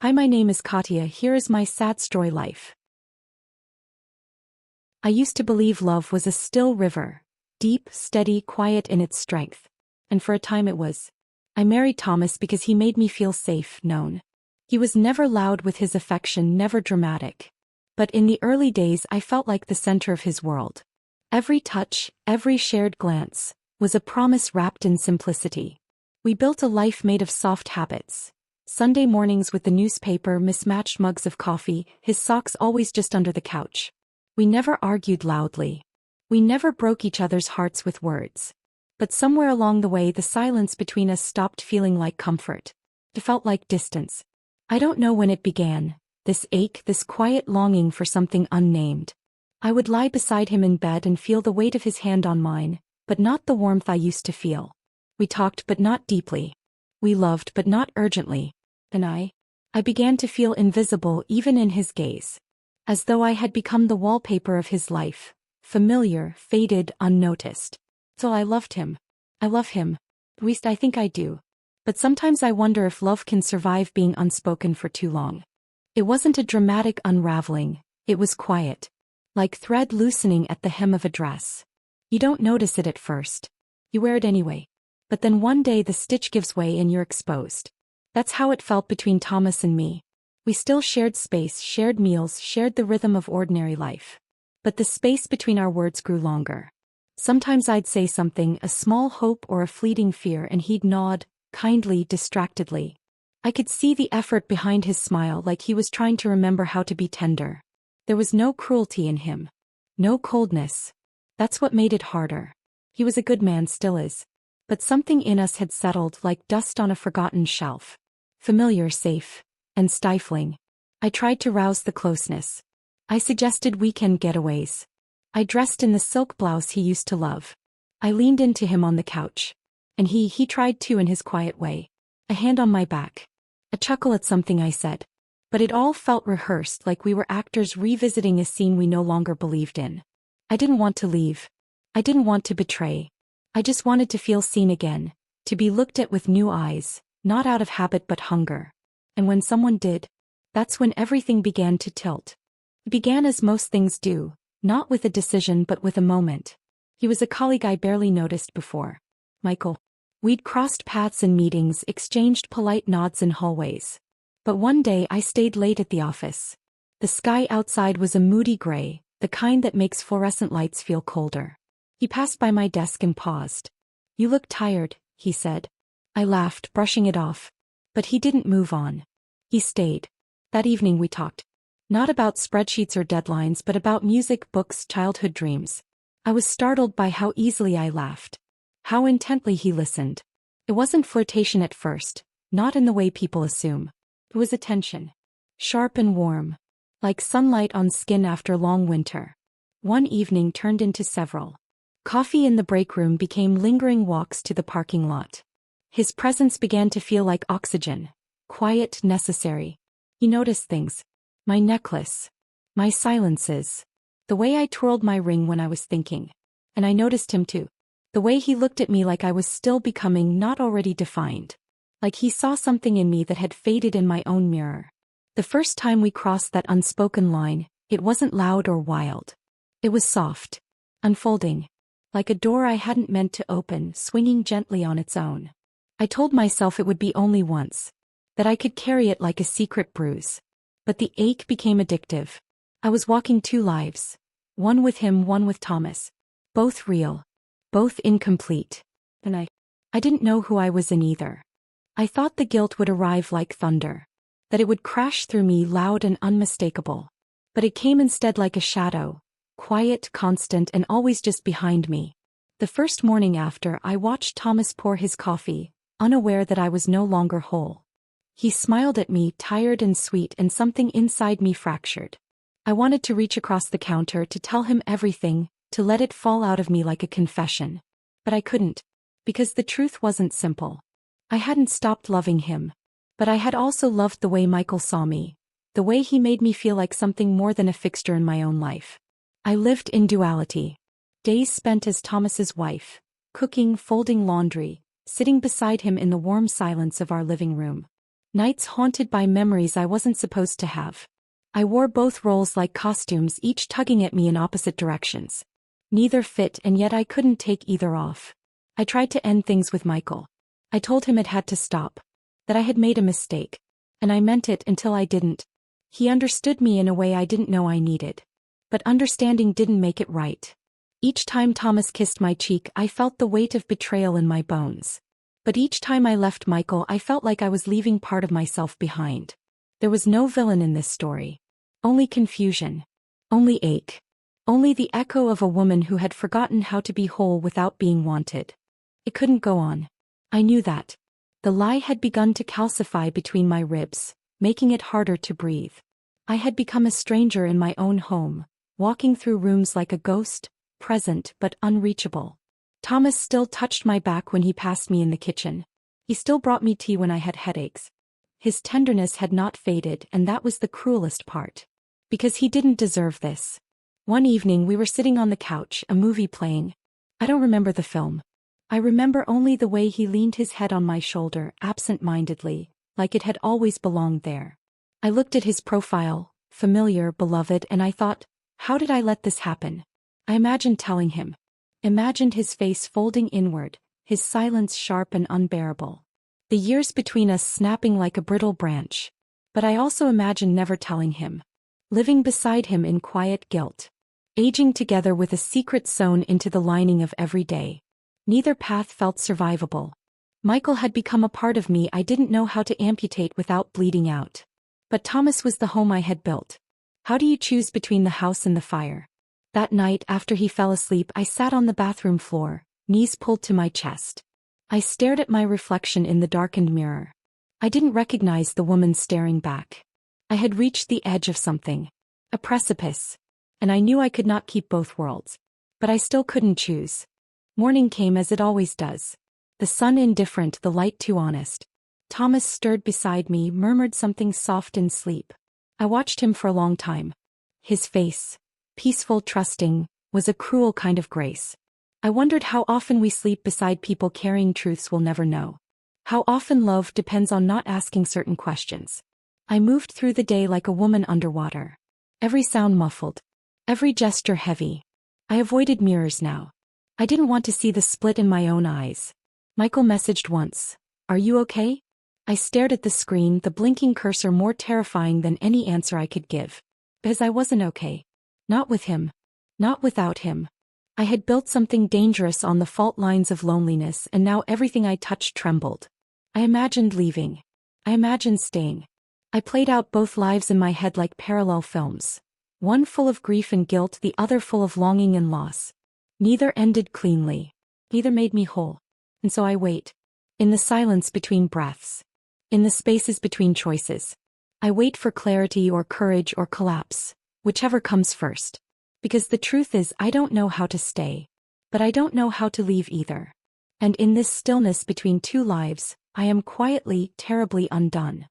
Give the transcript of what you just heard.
Hi, my name is Katya. Here is my sad story life. I used to believe love was a still river, deep, steady, quiet in its strength. And for a time it was. I married Thomas because he made me feel safe, known. He was never loud with his affection, never dramatic. But in the early days I felt like the center of his world. Every touch, every shared glance, was a promise wrapped in simplicity. We built a life made of soft habits. Sunday mornings with the newspaper, mismatched mugs of coffee, his socks always just under the couch. We never argued loudly. We never broke each other's hearts with words. But somewhere along the way the silence between us stopped feeling like comfort. It felt like distance. I don't know when it began, this ache, this quiet longing for something unnamed. I would lie beside him in bed and feel the weight of his hand on mine, but not the warmth I used to feel. We talked but not deeply. We loved but not urgently. And I began to feel invisible even in his gaze. As though I had become the wallpaper of his life, familiar, faded, unnoticed. So I loved him. I love him. At least I think I do. But sometimes I wonder if love can survive being unspoken for too long. It wasn't a dramatic unraveling, it was quiet. Like thread loosening at the hem of a dress. You don't notice it at first. You wear it anyway. But then one day the stitch gives way and you're exposed. That's how it felt between Thomas and me. We still shared space, shared meals, shared the rhythm of ordinary life. But the space between our words grew longer. Sometimes I'd say something, a small hope or a fleeting fear, and he'd nod, kindly, distractedly. I could see the effort behind his smile, like he was trying to remember how to be tender. There was no cruelty in him. No coldness. That's what made it harder. He was a good man, still is. But something in us had settled like dust on a forgotten shelf. Familiar, safe, and stifling. I tried to rouse the closeness. I suggested weekend getaways. I dressed in the silk blouse he used to love. I leaned into him on the couch. And he tried too in his quiet way. A hand on my back. A chuckle at something I said. But it all felt rehearsed, like we were actors revisiting a scene we no longer believed in. I didn't want to leave. I didn't want to betray. I just wanted to feel seen again. To be looked at with new eyes, not out of habit but hunger. And when someone did, that's when everything began to tilt. It began as most things do, not with a decision but with a moment. He was a colleague I barely noticed before. Michael. We'd crossed paths in meetings, exchanged polite nods in hallways. But one day I stayed late at the office. The sky outside was a moody gray, the kind that makes fluorescent lights feel colder. He passed by my desk and paused. "You look tired," he said. I laughed, brushing it off. But he didn't move on. He stayed. That evening we talked. Not about spreadsheets or deadlines but about music, books, childhood dreams. I was startled by how easily I laughed. How intently he listened. It wasn't flirtation at first, not in the way people assume. It was attention. Sharp and warm. Like sunlight on skin after long winter. One evening turned into several. Coffee in the break room became lingering walks to the parking lot. His presence began to feel like oxygen. Quiet, necessary. He noticed things. My necklace. My silences. The way I twirled my ring when I was thinking. And I noticed him too. The way he looked at me like I was still becoming, not already defined. Like he saw something in me that had faded in my own mirror. The first time we crossed that unspoken line, it wasn't loud or wild. It was soft. Unfolding. Like a door I hadn't meant to open, swinging gently on its own. I told myself it would be only once. That I could carry it like a secret bruise. But the ache became addictive. I was walking two lives. One with him, one with Thomas. Both real. Both incomplete. And I didn't know who I was in either. I thought the guilt would arrive like thunder. That it would crash through me loud and unmistakable. But it came instead like a shadow. Quiet, constant, and always just behind me. The first morning after, I watched Thomas pour his coffee, unaware that I was no longer whole. He smiled at me, tired and sweet, and something inside me fractured. I wanted to reach across the counter to tell him everything, to let it fall out of me like a confession. But I couldn't. Because the truth wasn't simple. I hadn't stopped loving him. But I had also loved the way Michael saw me. The way he made me feel like something more than a fixture in my own life. I lived in duality. Days spent as Thomas's wife, cooking, folding laundry, sitting beside him in the warm silence of our living room. Nights haunted by memories I wasn't supposed to have. I wore both roles like costumes, each tugging at me in opposite directions. Neither fit, and yet I couldn't take either off. I tried to end things with Michael. I told him it had to stop. That I had made a mistake. And I meant it until I didn't. He understood me in a way I didn't know I needed. But understanding didn't make it right. Each time Thomas kissed my cheek, I felt the weight of betrayal in my bones. But each time I left Michael, I felt like I was leaving part of myself behind. There was no villain in this story. Only confusion. Only ache. Only the echo of a woman who had forgotten how to be whole without being wanted. It couldn't go on. I knew that. The lie had begun to calcify between my ribs, making it harder to breathe. I had become a stranger in my own home, walking through rooms like a ghost, present but unreachable. Thomas still touched my back when he passed me in the kitchen. He still brought me tea when I had headaches. His tenderness had not faded, and that was the cruelest part. Because he didn't deserve this. One evening we were sitting on the couch, a movie playing. I don't remember the film. I remember only the way he leaned his head on my shoulder, absent-mindedly, like it had always belonged there. I looked at his profile, familiar, beloved, and I thought, how did I let this happen? I imagined telling him. Imagined his face folding inward, his silence sharp and unbearable. The years between us snapping like a brittle branch. But I also imagined never telling him. Living beside him in quiet guilt. Aging together with a secret sewn into the lining of every day. Neither path felt survivable. Michael had become a part of me I didn't know how to amputate without bleeding out. But Thomas was the home I had built. How do you choose between the house and the fire? That night, after he fell asleep, I sat on the bathroom floor, knees pulled to my chest. I stared at my reflection in the darkened mirror. I didn't recognize the woman staring back. I had reached the edge of something. A precipice. And I knew I could not keep both worlds. But I still couldn't choose. Morning came as it always does. The sun indifferent, the light too honest. Thomas stirred beside me, murmured something soft in sleep. I watched him for a long time. His face, peaceful, trusting, was a cruel kind of grace. I wondered how often we sleep beside people carrying truths we'll never know. How often love depends on not asking certain questions. I moved through the day like a woman underwater. Every sound muffled. Every gesture heavy. I avoided mirrors now. I didn't want to see the split in my own eyes. Michael messaged once. Are you okay? I stared at the screen, the blinking cursor more terrifying than any answer I could give. Because I wasn't okay. Not with him. Not without him. I had built something dangerous on the fault lines of loneliness, and now everything I touched trembled. I imagined leaving. I imagined staying. I played out both lives in my head like parallel films. One full of grief and guilt, the other full of longing and loss. Neither ended cleanly. Neither made me whole. And so I wait. In the silence between breaths. In the spaces between choices. I wait for clarity or courage or collapse, whichever comes first. Because the truth is, I don't know how to stay. But I don't know how to leave either. And in this stillness between two lives, I am quietly, terribly undone.